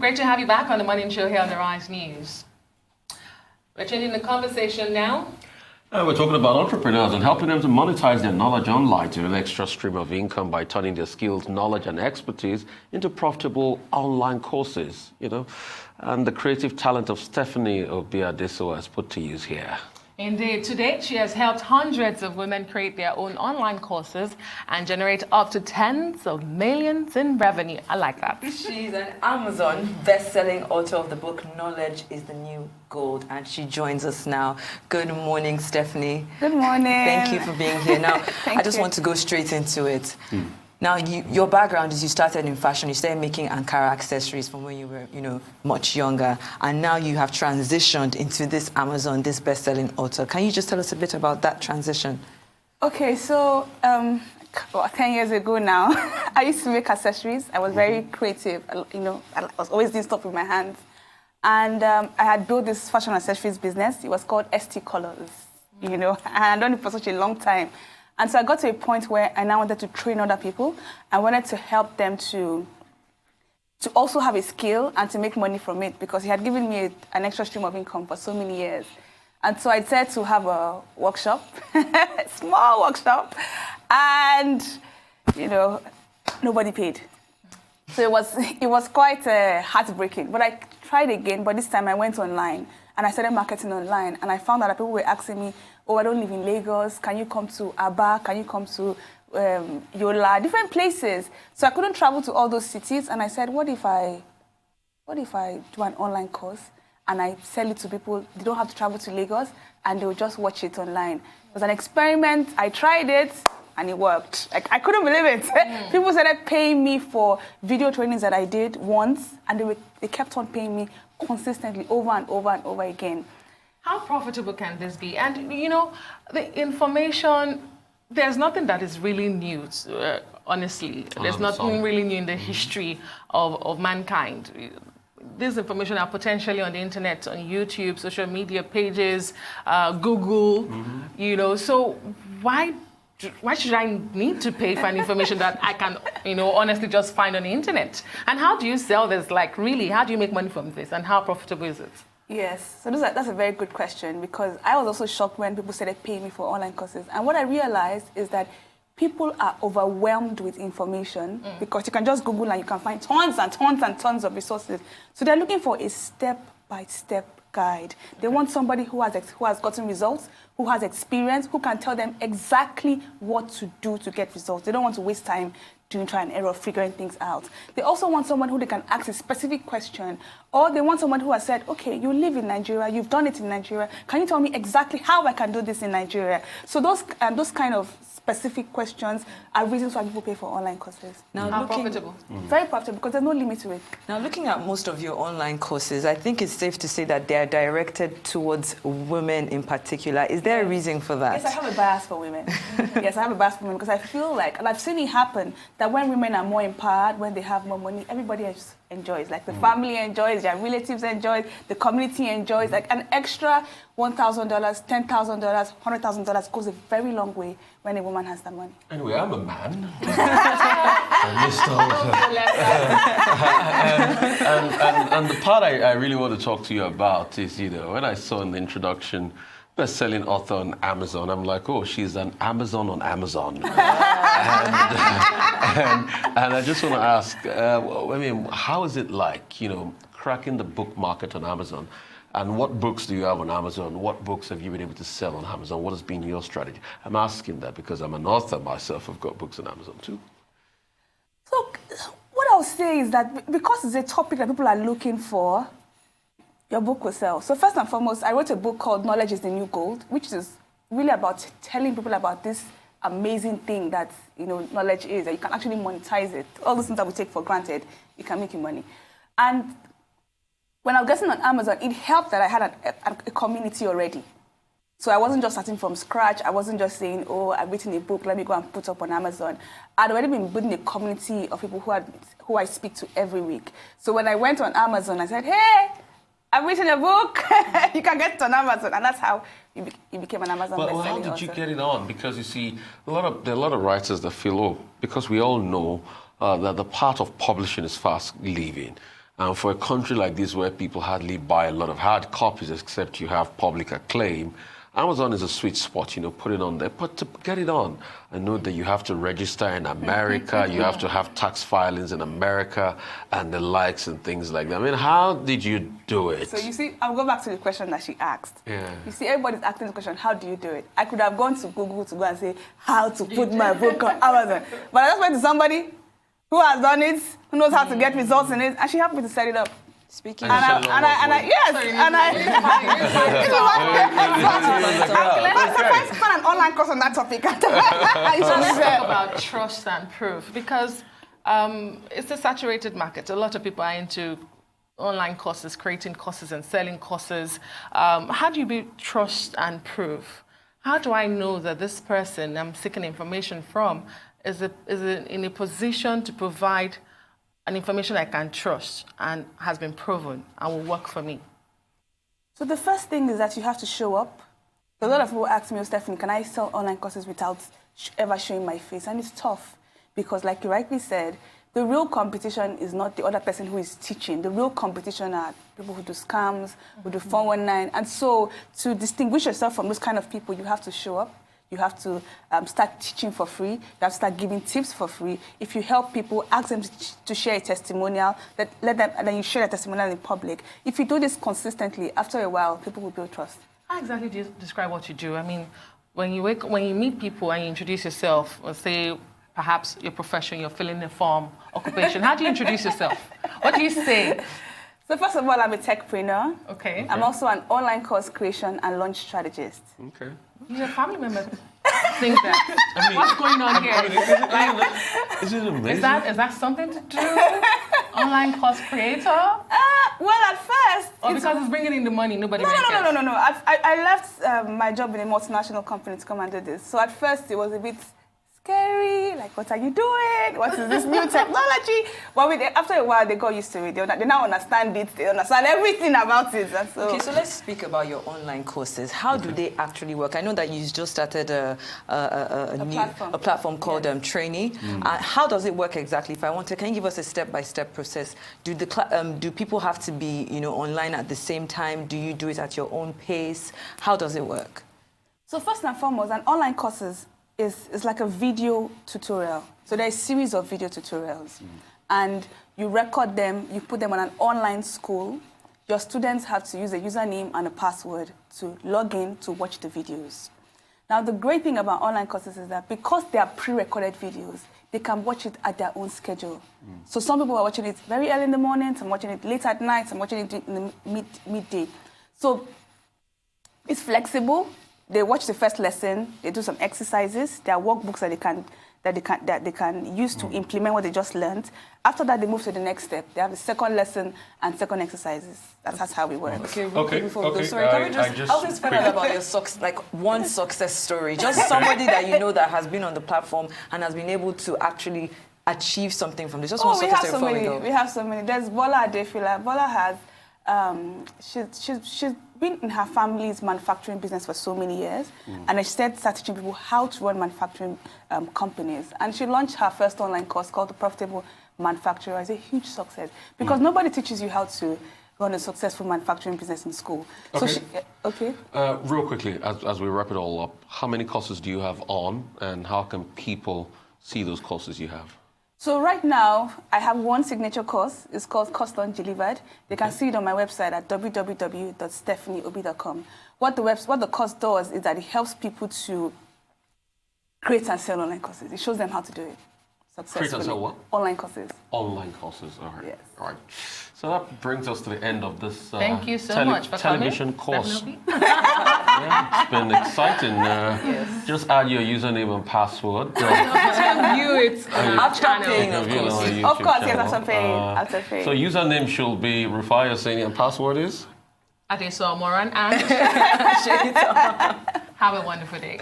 Great to have you back on the Morning Show here on the Rise News. We're changing the conversation now. We're talking about entrepreneurs and helping them to monetize their knowledge online to an extra stream of income by turning their skills, knowledge, and expertise into profitable online courses, And the creative talent of Stephane Obi has put to use here. Indeed. To date, she has helped hundreds of women create their own online courses and generate up to tens of millions in revenue. I like that. She's an Amazon best-selling author of the book Knowledge is the New Gold, and she joins us now. Good morning, Stephane. Good morning. Thank you for being here. Now, I just want to go straight into it. Now, your background is you started in fashion. You started making Ankara accessories from when you were, much younger. And now you have transitioned into this Amazon, this best-selling author. Can you just tell us a bit about that transition? Okay, so 10 years ago now, I used to make accessories. I was very creative. I was always doing stuff with my hands. And I had built this fashion accessories business. It was called ST Colors, and I'd done it for such a long time. And so I got to a point where I now wanted to train other people. I wanted to help them to also have a skill and to make money from it, because he had given me an extra stream of income for so many years. And so I decided to have a workshop, a small workshop, and, nobody paid. So it was quite heartbreaking. But I tried again, but this time I went online. And I started marketing online, and I found out that people were asking me, I don't live in Lagos. Can you come to Aba? Can you come to Yola? Different places. So I couldn't travel to all those cities, and I said, what if I do an online course and I sell it to people? They don't have to travel to Lagos, and they'll just watch it online. It was an experiment. I tried it, and it worked. I couldn't believe it. People started paying me for video trainings that I did once, and they kept on paying me consistently over and over and over again. How profitable can this be? And, the information, there's nothing that is really new, honestly. There's nothing really new in the history of mankind. This information are potentially on the internet, on YouTube, social media pages, Google, So why should I need to pay for an information that I can, honestly just find on the internet? And how do you sell this? Like, really, how do you make money from this? And how profitable is it? Yes, so that's a very good question, because I was also shocked when people started paying me for online courses. And what I realized is that people are overwhelmed with information, because you can just Google and you can find tons and tons and tons of resources. So they're looking for a step-by-step guide. They want somebody who has gotten results, who has experience, who can tell them exactly what to do to get results. They don't want to waste time doing trial and error, figuring things out. They also want someone who they can ask a specific question, or they want someone who has said, okay, you live in Nigeria, you've done it in Nigeria, can you tell me exactly how I can do this in Nigeria? So those kind of specific questions are reasons why people pay for online courses. Now, how profitable? Very profitable, because there's no limit to it. Now, looking at most of your online courses, I think it's safe to say that they are directed towards women in particular. Is there a reason for that? Yes, I have a bias for women. Yes, I have a bias for women, because I feel like, and I've seen it happen, that when women are more empowered, when they have more money, everybody enjoys. Like the family enjoys, their relatives enjoy, the community enjoys. Like an extra $1,000, $10,000, $100,000 goes a very long way when a woman has that money. Anyway, I'm a man. and the part I really want to talk to you about is, when I saw in the introduction, best-selling author on Amazon, I'm like, oh, she's an Amazon on Amazon. and I just want to ask, how is it like, cracking the book market on Amazon? And what books do you have on Amazon? What books have you been able to sell on Amazon? What has been your strategy? I'm asking that because I'm an author myself. I've got books on Amazon too. So what I'll say is that because it's a topic that people are looking for, your book will sell. So first and foremost, I wrote a book called Knowledge is the New Gold, which is really about telling people about this amazing thing that knowledge is, that you can actually monetize it. All those things that we take for granted, you can make you money. And when I was getting on Amazon, it helped that I had a community already. So I wasn't just starting from scratch. I wasn't just saying, oh, I've written a book, let me go and put up on Amazon. I'd already been building a community of people who I speak to every week. So when I went on Amazon, I said, hey, I've written a book. You can get it on Amazon. And that's how you became an Amazon bestseller. Well, how did you get it on? Because you see, there are a lot of writers that feel, because we all know that the part of publishing is fast living. And for a country like this where people hardly buy a lot of hard copies except you have public acclaim, Amazon is a sweet spot, put it on there. But to get it on, I know that you have to register in America, you have to have tax filings in America and the likes and things like that. I mean, how did you do it? So you see, I'll go back to the question that she asked. Yeah. You see, everybody's asking the question, how do you do it? I could have gone to Google to go and say, how to put my book on Amazon. But I just went to somebody who has done it, who knows how to get results in it, and she helped me to set it up. Speaking Yes, I'm surprised to find an online course on that topic. So let's talk about trust and proof, because it's a saturated market. A lot of people are into online courses, creating courses and selling courses. How do you build trust and proof? How do I know that this person I'm seeking information from is in a position to provide an information I can trust and has been proven and will work for me? So the first thing is that you have to show up. A lot of people ask me, Stephanie, can I sell online courses without ever showing my face? And it's tough because, like you rightly said, the real competition is not the other person who is teaching. The real competition are people who do scams, who do 419. And so to distinguish yourself from those kind of people, you have to show up. You have to start teaching for free. You have to start giving tips for free. If you help people, ask them to share a testimonial, and then you share a testimonial in public. If you do this consistently, after a while, people will build trust. How exactly do you describe what you do? I mean, when you meet people and you introduce yourself, or say perhaps your profession, you're filling a form, occupation, how do you introduce yourself? What do you say? So first of all, I'm a techpreneur. Okay. I'm also an online course creation and launch strategist. Okay. Your family member thinks that. I mean, what's going on here? Is it amazing? Is that something to do? Online course creator? Well, at first... Or because it's bringing in the money, nobody really cares? No. I left my job in a multinational company to come and do this. So at first, it was a bit scary. Like, what are you doing? What is this new technology? Well, after a while, they got used to it. They now understand it. They understand everything about it. And so. Okay, so let's speak about your online courses. How do they actually work? I know that you just started a platform called Trainee. How does it work exactly? Can you give us a step-by-step process? Do people have to be online at the same time? Do you do it at your own pace? How does it work? So first and foremost, an online courses is like a video tutorial. So there are a series of video tutorials. And you record them, you put them on an online school. Your students have to use a username and a password to log in to watch the videos. Now, the great thing about online courses is that because they are pre-recorded videos, they can watch it at their own schedule. So some people are watching it very early in the morning, some watching it late at night, some watching it in the midday. So it's flexible. They watch the first lesson, they do some exercises, there are workbooks that they can use to implement what they just learned. After that, they move to the next step. They have the second lesson and second exercises. That's how we work. Okay, before we go, sorry, can we just find out about your one success story? Just somebody that you know that has been on the platform and has been able to actually achieve something from this. Just one success story before we go. We have so many. There's Bola Adefila. Bola has, she's been in her family's manufacturing business for so many years, and she started teaching people how to run manufacturing companies. And she launched her first online course called The Profitable Manufacturer. It's a huge success because nobody teaches you how to run a successful manufacturing business in school. Okay. So real quickly, as we wrap it all up, how many courses do you have on, and how can people see those courses you have? So right now, I have one signature course. It's called Cost Undelivered. They can see it on my website at www.stephaneobi.com. What the course does is that it helps people to create and sell online courses. It shows them how to do it successfully. Create and sell what? Online courses. Online courses, all right. Yes. All right. So that brings us to the end of this Thank you so much for television coming. course. Yeah, it's been exciting. Yes. Just add your username and password. I'll view it on our channel. Paying, of course. Of course, yes, after paying. So username should be Rufai Hosseini and password is? Adeso Moran and have a wonderful day.